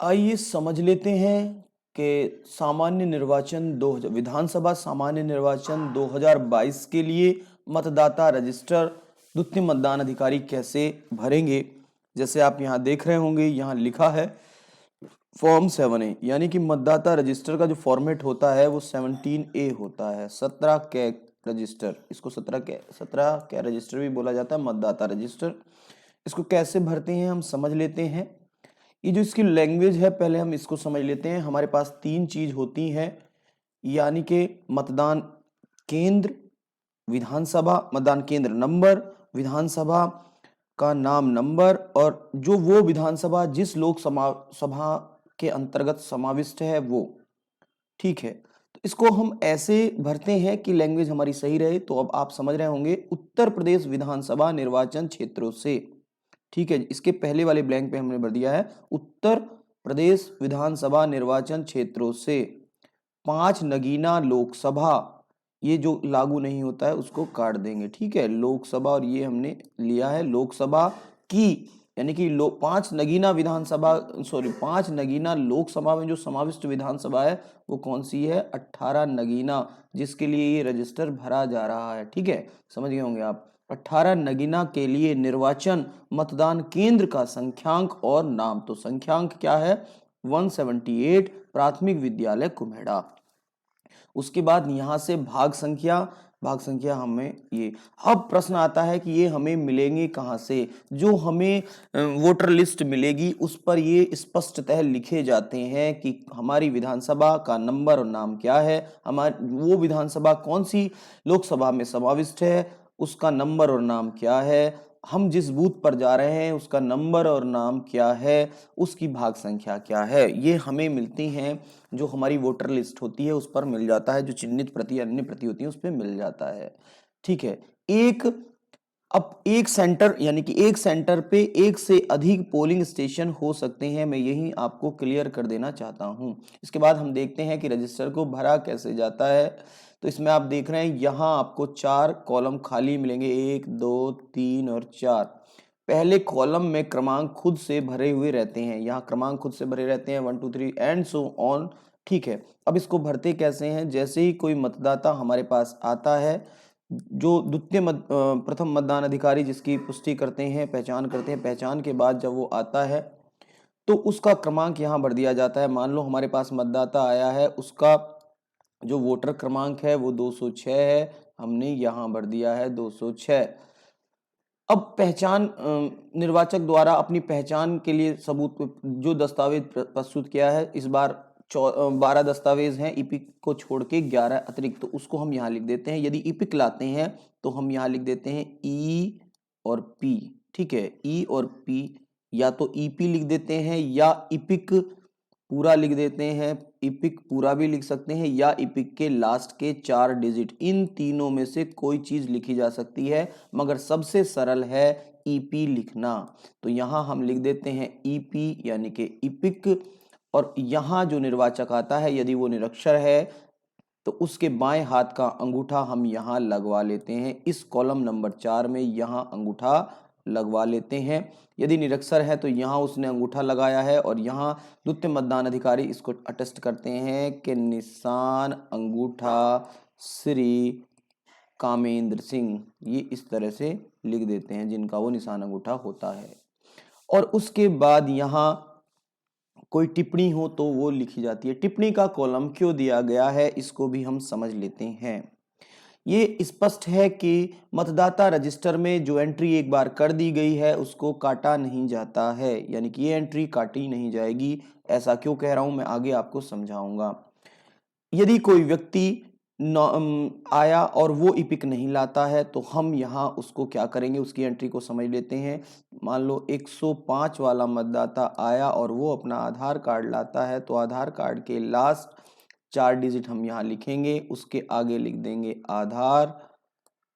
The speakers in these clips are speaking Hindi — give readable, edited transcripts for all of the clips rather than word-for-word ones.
आइए समझ लेते हैं कि सामान्य निर्वाचन दो विधानसभा सामान्य निर्वाचन 2022 के लिए मतदाता रजिस्टर द्वितीय मतदान अधिकारी कैसे भरेंगे। जैसे आप यहाँ देख रहे होंगे, यहाँ लिखा है फॉर्म 7A, यानी कि मतदाता रजिस्टर का जो फॉर्मेट होता है वो 17A होता है। 17 कै रजिस्टर, इसको 17 कै रजिस्टर भी बोला जाता है, मतदाता रजिस्टर। इसको कैसे भरते हैं हम समझ लेते हैं। ये जो इसकी लैंग्वेज है, पहले हम इसको समझ लेते हैं। हमारे पास तीन चीज होती हैं, यानी कि मतदान केंद्र, विधानसभा मतदान केंद्र नंबर, विधानसभा का नाम नंबर, और जो वो विधानसभा जिस लोक सभा के अंतर्गत समाविष्ट है वो। ठीक है, तो इसको हम ऐसे भरते हैं कि लैंग्वेज हमारी सही रहे। तो अब आप समझ रहे होंगे, उत्तर प्रदेश विधानसभा निर्वाचन क्षेत्रों से। ठीक है, इसके पहले वाले ब्लैंक पे हमने भर दिया है उत्तर प्रदेश विधानसभा निर्वाचन क्षेत्रों से 5 नगीना लोकसभा। ये जो लागू नहीं होता है उसको काट देंगे। ठीक है, लोकसभा, और ये हमने लिया है लोकसभा की, यानी कि 5 नगीना विधानसभा, सॉरी 5 नगीना लोकसभा में जो समाविष्ट विधानसभा है वो कौन सी है? 18 नगीना, जिसके लिए ये रजिस्टर भरा जा रहा है। ठीक है, समझ गए होंगे आप। 18 नगीना के लिए निर्वाचन मतदान केंद्र का संख्यांक और नाम। तो संख्यांक क्या है? 178, प्राथमिक विद्यालय कुम्हेड़ा। उसके बाद यहां से भाग संख्या हमें ये। अब प्रश्न आता है कि ये हमें मिलेंगे कहां से? जो हमें वोटर लिस्ट मिलेगी उस पर ये स्पष्टतः लिखे जाते हैं कि हमारी विधानसभा का नंबर और नाम क्या है, हमारी वो विधानसभा कौन सी लोकसभा में समाविष्ट है, उसका नंबर और नाम क्या है, हम जिस बूथ पर जा रहे हैं उसका नंबर और नाम क्या है, उसकी भाग संख्या क्या है। ये हमें मिलती हैं, जो हमारी वोटर लिस्ट होती है उस पर मिल जाता है, जो चिन्हित प्रति अन्य प्रति होती है उस पर मिल जाता है। ठीक है, अब एक सेंटर, यानी कि एक सेंटर पे एक से अधिक पोलिंग स्टेशन हो सकते हैं, मैं यही आपको क्लियर कर देना चाहता हूं। इसके बाद हम देखते हैं कि रजिस्टर को भरा कैसे जाता है। तो इसमें आप देख रहे हैं, यहां आपको 4 कॉलम खाली मिलेंगे, 1 2 3 और 4। पहले कॉलम में क्रमांक खुद से भरे हुए रहते हैं, यहाँ क्रमांक खुद से भरे रहते हैं 1 2 3 एंड सो ऑन। ठीक है, अब इसको भरते कैसे हैं? जैसे ही कोई मतदाता हमारे पास आता है, जो प्रथम मतदान अधिकारी जिसकी पुष्टि करते हैं, पहचान करते हैं, पहचान के बाद जब वो आता है तो उसका क्रमांक यहाँ भर दिया जाता है। मान लो हमारे पास मतदाता आया है, उसका जो वोटर क्रमांक है वो 206 है, हमने यहाँ भर दिया है 206। अब पहचान, निर्वाचक द्वारा अपनी पहचान के लिए सबूत जो दस्तावेज प्रस्तुत किया है, इस बार 12 दस्तावेज हैं, ईपिक को छोड़ के 11 अतिरिक्त, तो उसको हम यहाँ लिख देते हैं। यदि ईपिक लाते हैं तो हम यहाँ लिख देते हैं ई और पी। ठीक है, ई और पी, या तो ईपी लिख देते हैं या ईपिक पूरा लिख देते हैं। इपिक पूरा भी लिख सकते हैं या इपिक के लास्ट के 4 डिजिट, इन तीनों में से कोई चीज लिखी जा सकती है, मगर सबसे सरल है ईपी लिखना। तो यहां हम लिख देते हैं ईपी, यानी कि इपिक। और यहां जो निर्वाचक आता है, यदि वो निरक्षर है तो उसके बाएं हाथ का अंगूठा हम यहाँ लगवा लेते हैं, इस कॉलम नंबर 4 में यहाँ अंगूठा लगवा लेते हैं। यदि निरक्षर है तो यहाँ उसने अंगूठा लगाया है, और यहाँ द्वितीय मतदान अधिकारी इसको अटेस्ट करते हैं कि निशान अंगूठा श्री कामेंद्र सिंह, ये इस तरह से लिख देते हैं, जिनका वो निशान अंगूठा होता है। और उसके बाद यहाँ कोई टिप्पणी हो तो वो लिखी जाती है। टिप्पणी का कॉलम क्यों दिया गया है, इसको भी हम समझ लेते हैं। ये स्पष्ट है कि मतदाता रजिस्टर में जो एंट्री एक बार कर दी गई है उसको काटा नहीं जाता है, यानी कि ये एंट्री काटी नहीं जाएगी। ऐसा क्यों कह रहा हूं, मैं आगे आपको समझाऊंगा। यदि कोई व्यक्ति आया और वो इपिक नहीं लाता है तो हम यहाँ उसको क्या करेंगे, उसकी एंट्री को समझ लेते हैं। मान लो 105 वाला मतदाता आया और वो अपना आधार कार्ड लाता है, तो आधार कार्ड के लास्ट 4 डिजिट हम यहाँ लिखेंगे, उसके आगे लिख देंगे आधार,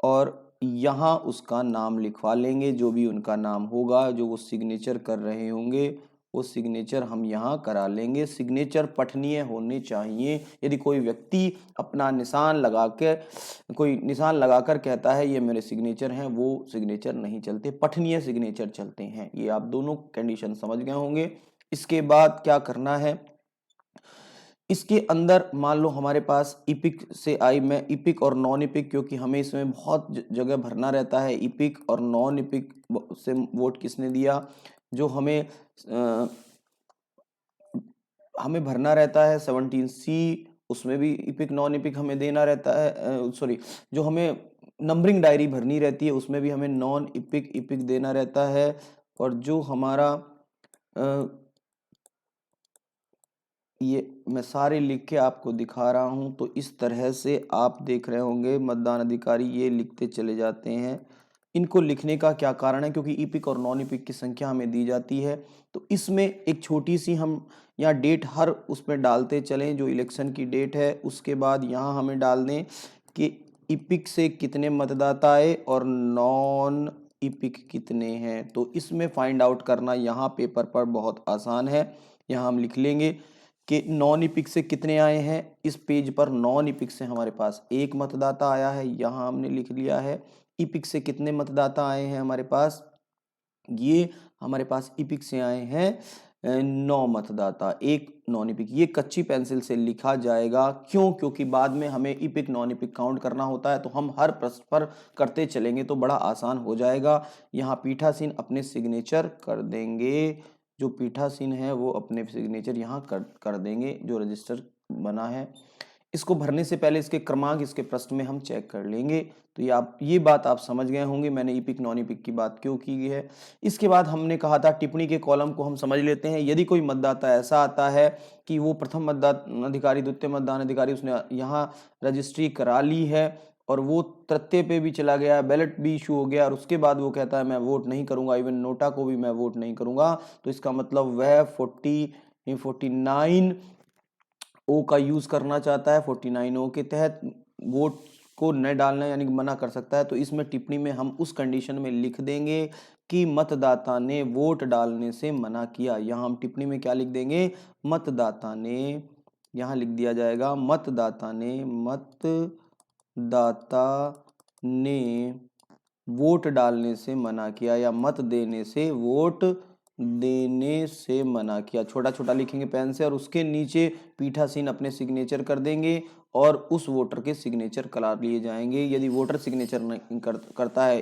और यहाँ उसका नाम लिखवा लेंगे, जो भी उनका नाम होगा, जो वो सिग्नेचर कर रहे होंगे वो सिग्नेचर हम यहाँ करा लेंगे। सिग्नेचर पठनीय होने चाहिए। यदि कोई व्यक्ति अपना निशान लगा के, कोई निशान लगाकर कहता है ये मेरे सिग्नेचर हैं, वो सिग्नेचर नहीं चलते, पठनीय सिग्नेचर चलते हैं। ये आप दोनों कंडीशन समझ गए होंगे। इसके बाद क्या करना है, इसके अंदर मान लो हमारे पास इपिक से आई, मैं इपिक और नॉन इपिक, क्योंकि हमें इसमें बहुत जगह भरना रहता है, इपिक और नॉन इपिक से वोट किसने दिया, जो हमें भरना रहता है 17C, उसमें भी इपिक नॉन इपिक हमें देना रहता है, सॉरी, जो हमें नंबरिंग डायरी भरनी रहती है उसमें भी हमें नॉन इपिक इपिक देना रहता है। और जो हमारा ये मैं सारे लिख के आपको दिखा रहा हूं, तो इस तरह से आप देख रहे होंगे मतदान अधिकारी ये लिखते चले जाते हैं। इनको लिखने का क्या कारण है, क्योंकि इपिक और नॉन इपिक की संख्या हमें दी जाती है, तो इसमें एक छोटी सी हम यहाँ डेट हर उसमें डालते चलें, जो इलेक्शन की डेट है, उसके बाद यहाँ हमें डाल दें कि इपिक से कितने मतदाता आए और नॉन इपिक कितने हैं। तो इसमें फाइंड आउट करना यहाँ पेपर पर बहुत आसान है। यहाँ हम लिख लेंगे कि नॉन इपिक से कितने आए हैं। इस पेज पर नॉन इपिक से हमारे पास एक मतदाता आया है, यहाँ हमने लिख लिया है। इपिक से कितने मतदाता आए हैं हमारे पास, ये हमारे पास इपिक से आए हैं 9 मतदाता, एक नॉन इपिक। ये कच्ची पेंसिल से लिखा जाएगा, क्यों, क्योंकि बाद में हमें इपिक नॉन इपिक काउंट करना होता है, तो हम हर प्रश्न पर करते चलेंगे तो बड़ा आसान हो जाएगा। यहाँ पीठासीन अपने सिग्नेचर कर देंगे, जो पीठासीन है वो अपने सिग्नेचर यहाँ कर देंगे, जो रजिस्टर बना है। इसको भरने से पहले इसके क्रमांक इसके प्रश्न में हम चेक कर लेंगे। तो ये बात आप समझ गए होंगे मैंने इपिक नॉन इपिक की बात क्यों की है। इसके बाद हमने कहा था टिप्पणी के कॉलम को हम समझ लेते हैं। यदि कोई मतदाता ऐसा आता है कि वो प्रथम मतदान अधिकारी, द्वितीय मतदान अधिकारी, उसने यहाँ रजिस्ट्री करा ली है और वो तृतीय पे भी चला गया, बैलेट भी इशू हो गया और उसके बाद वो कहता है मैं वोट नहीं करूंगा, इवन नोटा को भी मैं वोट नहीं करूंगा, तो इसका मतलब वह 49 ओ का यूज करना चाहता है। 49 ओ के तहत वोट को न डालना यानी कि मना कर सकता है। तो इसमें टिप्पणी में हम उस कंडीशन में लिख देंगे कि मतदाता ने वोट डालने से मना किया। यहाँ हम टिप्पणी में क्या लिख देंगे, मतदाता ने, यहाँ लिख दिया जाएगा मतदाता ने वोट डालने से मना किया या मत देने से वोट देने से मना किया। छोटा छोटा लिखेंगे पेन से और उसके नीचे पीठासीन अपने सिग्नेचर कर देंगे और उस वोटर के सिग्नेचर करा लिए जाएंगे। यदि वोटर सिग्नेचर नहीं करता है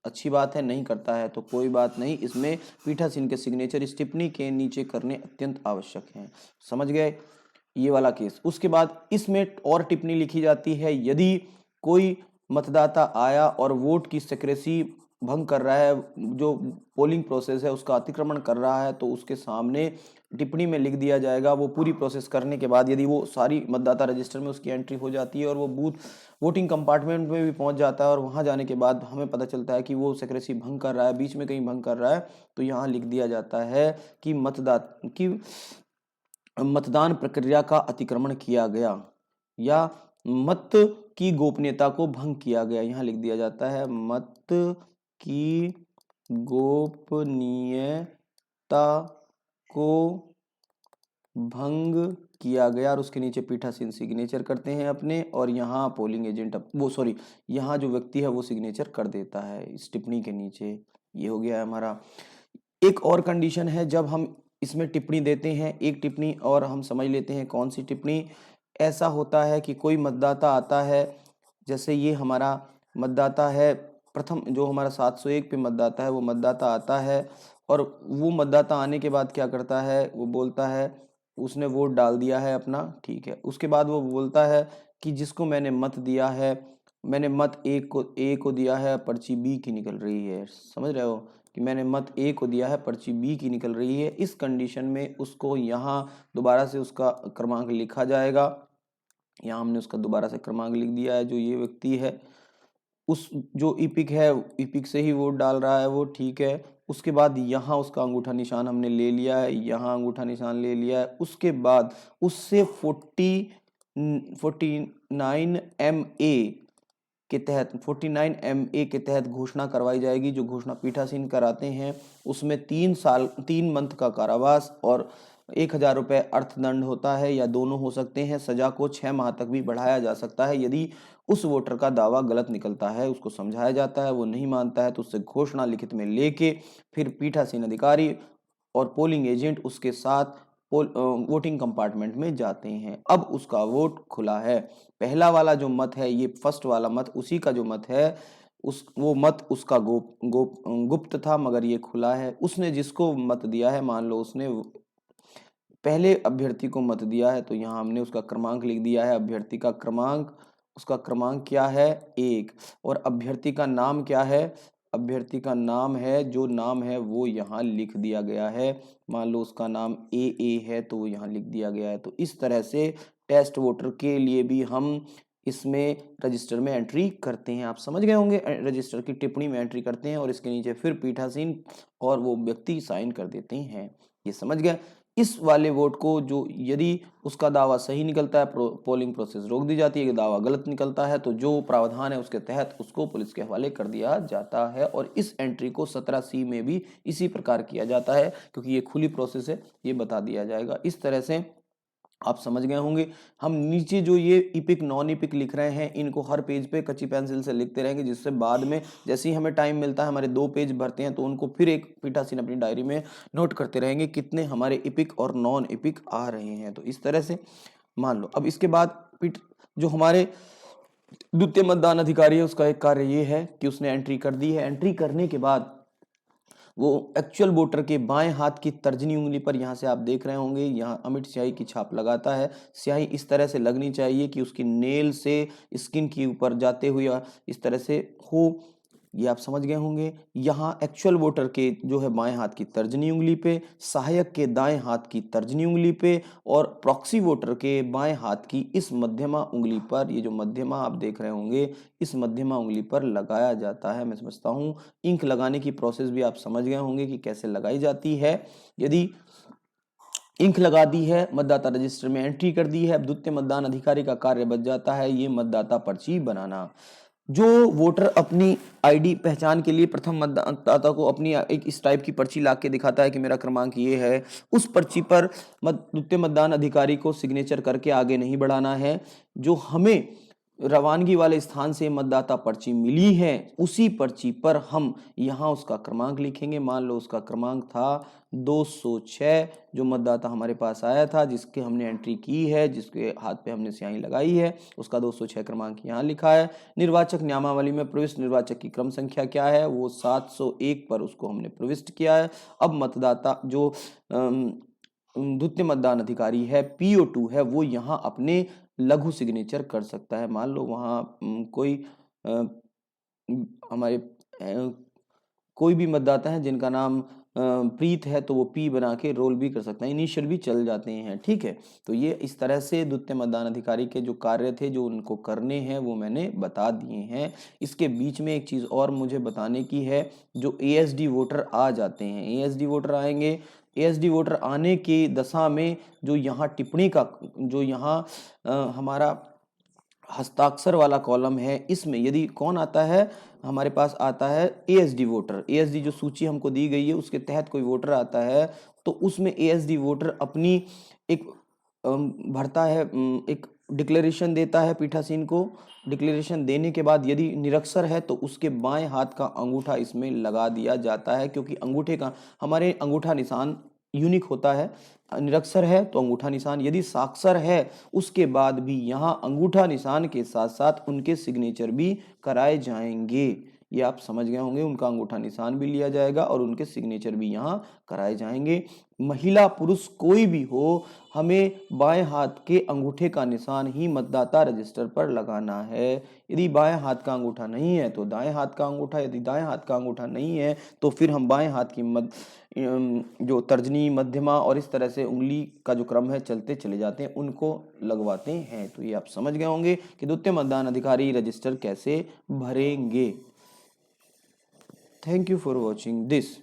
अच्छी बात है, नहीं करता है तो कोई बात नहीं। इसमें पीठासीन के सिग्नेचर इस टिप्पणी के नीचे करने अत्यंत आवश्यक हैं। समझ गए ये वाला केस। उसके बाद इसमें और टिप्पणी लिखी जाती है, यदि कोई मतदाता आया और वोट की सेक्रेसी भंग कर रहा है, जो पोलिंग प्रोसेस है उसका अतिक्रमण कर रहा है, तो उसके सामने टिप्पणी में लिख दिया जाएगा। वो पूरी प्रोसेस करने के बाद यदि वो सारी मतदाता रजिस्टर में उसकी एंट्री हो जाती है और वो बूथ वोटिंग कंपार्टमेंट में भी पहुंच जाता है और वहां जाने के बाद हमें पता चलता है कि वो सेक्रेसी भंग कर रहा है, बीच में कहीं भंग कर रहा है, तो यहाँ लिख दिया जाता है कि मतदान प्रक्रिया का अतिक्रमण किया गया या मत की गोपनीयता को भंग किया गया। यहाँ लिख दिया जाता है मत की गोपनीयता को भंग किया गया और उसके नीचे पीठासीन सिग्नेचर करते हैं अपने, और यहाँ पोलिंग एजेंट यहाँ जो व्यक्ति है वो सिग्नेचर कर देता है इस टिप्पणी के नीचे। ये हो गया हमारा। एक और कंडीशन है, जब हम इसमें टिप्पणी देते हैं, एक टिप्पणी और हम समझ लेते हैं कौन सी टिप्पणी। ऐसा होता है कि कोई मतदाता आता है, जैसे ये हमारा मतदाता है प्रथम, जो हमारा 701 पे मतदाता है, वो मतदाता आता है और वो मतदाता आने के बाद क्या करता है, वो बोलता है उसने वोट डाल दिया है अपना, ठीक है। उसके बाद वो बोलता है कि जिसको मैंने मत दिया है, मैंने मत ए को दिया है, पर्ची बी की निकल रही है। समझ रहे हो कि मैंने मत ए को दिया है, पर्ची बी की निकल रही है। इस कंडीशन में उसको यहाँ दोबारा से उसका क्रमांक लिखा जाएगा। यहाँ हमने उसका दोबारा से क्रमांक लिख दिया है। जो ये व्यक्ति है उस जो इपिक है, इपिक से ही वोट डाल रहा है वो, ठीक है। उसके बाद यहाँ उसका अंगूठा निशान हमने ले लिया है, यहाँ अंगूठा निशान ले लिया है। उसके बाद उससे 49 MA के तहत घोषणा करवाई जाएगी। जो घोषणा पीठासीन कराते हैं उसमें 3 मंथ का कारावास और 1000 रुपये अर्थदंड होता है, या दोनों हो सकते हैं। सजा को 6 माह तक भी बढ़ाया जा सकता है यदि उस वोटर का दावा गलत निकलता है। उसको समझाया जाता है, वो नहीं मानता है तो उससे घोषणा लिखित में लेके फिर पीठासीन अधिकारी और पोलिंग एजेंट उसके साथ वोटिंग कंपार्टमेंट में जाते हैं। अब उसका वोट खुला है। पहला वाला जो मत है, ये फर्स्ट वाला मत, उसी का जो मत है वो मत उसका गुप्त था, मगर ये खुला है। उसने जिसको मत दिया है, मान लो उसने पहले अभ्यर्थी को मत दिया है, तो यहाँ हमने उसका क्रमांक लिख दिया है। अभ्यर्थी का क्रमांक, उसका क्रमांक क्या है? 1। और अभ्यर्थी का नाम क्या है? अभ्यर्थी का नाम है, जो नाम है वो यहाँ लिख दिया गया है। मान लो उसका नाम ए है, तो वो यहाँ लिख दिया गया है। तो इस तरह से टेस्ट वोटर के लिए भी हम इसमें रजिस्टर में एंट्री करते हैं। आप समझ गए होंगे, रजिस्टर की टिप्पणी में एंट्री करते हैं और इसके नीचे फिर पीठासीन और वो व्यक्ति साइन कर देते हैं। ये समझ गए। इस वाले वोट को, जो यदि उसका दावा सही निकलता है, पोलिंग प्रोसेस रोक दी जाती है। कि दावा गलत निकलता है तो जो प्रावधान है उसके तहत उसको पुलिस के हवाले कर दिया जाता है। और इस एंट्री को 17C में भी इसी प्रकार किया जाता है, क्योंकि ये खुली प्रोसेस है, ये बता दिया जाएगा। इस तरह से आप समझ गए होंगे। हम नीचे जो ये इपिक नॉन इपिक लिख रहे हैं, इनको हर पेज पे कच्ची पेंसिल से लिखते रहेंगे, जिससे बाद में जैसे ही हमें टाइम मिलता है, हमारे 2 पेज भरते हैं, तो उनको फिर एक पीठासीन अपनी डायरी में नोट करते रहेंगे कितने हमारे इपिक और नॉन इपिक आ रहे हैं। तो इस तरह से मान लो। अब इसके बाद जो हमारे द्वितीय मतदान अधिकारी है, उसका एक कार्य ये है कि उसने एंट्री कर दी है। एंट्री करने के बाद वो एक्चुअल वोटर के बाएं हाथ की तर्जनी उंगली पर, यहाँ से आप देख रहे होंगे, यहाँ अमिट स्याही की छाप लगाता है। स्याही इस तरह से लगनी चाहिए कि उसकी नेल से स्किन के ऊपर जाते हुए इस तरह से हो। ये आप समझ गए होंगे। यहाँ एक्चुअल वोटर के जो है बाएं हाथ की तर्जनी उंगली पे, सहायक के दाएं हाथ की तर्जनी उंगली पे और प्रॉक्सी वोटर के बाएं हाथ की इस मध्यमा उंगली पर, ये जो मध्यमा आप देख रहे होंगे, इस मध्यमा उंगली पर लगाया जाता है। मैं समझता हूँ इंक लगाने की प्रोसेस भी आप समझ गए होंगे कि कैसे लगाई जाती है। यदि इंक लगा दी है, मतदाता रजिस्टर में एंट्री कर दी है, अब द्वितीय मतदान अधिकारी का कार्य बच जाता है ये मतदाता पर्ची बनाना। जो वोटर अपनी आईडी पहचान के लिए प्रथम मतदाता को अपनी एक इस टाइप की पर्ची ला के दिखाता है कि मेरा क्रमांक ये है, उस पर्ची पर द्वितीय मतदान अधिकारी को सिग्नेचर करके आगे नहीं बढ़ाना है। जो हमें रवानगी वाले स्थान से मतदाता पर्ची मिली है, उसी पर्ची पर हम यहाँ उसका क्रमांक लिखेंगे। मान लो उसका क्रमांक था 206, जो मतदाता हमारे पास आया था, जिसके हमने एंट्री की है, जिसके हाथ पे हमने स्याही लगाई है, उसका 206 क्रमांक यहाँ लिखा है। निर्वाचक नियमावली में प्रविष्ट निर्वाचक की क्रम संख्या क्या है? वो 701 पर उसको हमने प्रविष्ट किया है। अब मतदाता जो द्वितीय मतदान अधिकारी है, PO2 है, वो यहाँ अपने लघु सिग्नेचर कर सकता है। मान लो वहाँ कोई हमारे कोई भी मतदाता है जिनका नाम प्रीत है, तो वो P बना के रोल भी कर सकते हैं, इनिशियल भी चल जाते हैं। ठीक है, तो ये इस तरह से द्वितीय मतदान अधिकारी के जो कार्य थे, जो उनको करने हैं, वो मैंने बता दिए हैं। इसके बीच में एक चीज़ और मुझे बताने की है। जो ASD वोटर आ जाते हैं, ASD वोटर आएंगे, ASD वोटर आने की दशा में जो यहाँ टिप्पणी का, जो यहाँ हमारा हस्ताक्षर वाला कॉलम है, इसमें यदि कौन आता है, हमारे पास आता है ASD वोटर। ASD जो सूची हमको दी गई है, उसके तहत कोई वोटर आता है, तो उसमें ASD वोटर अपनी एक भरता है, एक डिक्लेरेशन देता है पीठासीन को। डिक्लेरेशन देने के बाद यदि निरक्षर है, तो उसके बाएं हाथ का अंगूठा इसमें लगा दिया जाता है, क्योंकि अंगूठे का, हमारे अंगूठा निशान यूनिक होता है। निरक्षर है तो अंगूठा निशान, यदि साक्षर है उसके बाद भी यहाँ अंगूठा निशान के साथ साथ उनके सिग्नेचर भी कराए जाएंगे। ये आप समझ गए होंगे, उनका अंगूठा निशान भी लिया जाएगा और उनके सिग्नेचर भी यहाँ कराए जाएंगे। महिला पुरुष कोई भी हो, हमें बाएं हाथ के अंगूठे का निशान ही मतदाता रजिस्टर पर लगाना है। यदि बाएं हाथ का अंगूठा नहीं है तो दाएं हाथ का अंगूठा, यदि दाएं हाथ का अंगूठा नहीं है तो फिर हम बाएं हाथ की जो तर्जनी, मध्यमा और इस तरह से उंगली का जो क्रम है चलते चले जाते हैं, उनको लगवाते हैं। तो ये आप समझ गए होंगे कि द्वितीय मतदान अधिकारी रजिस्टर कैसे भरेंगे। Thank you for watching this.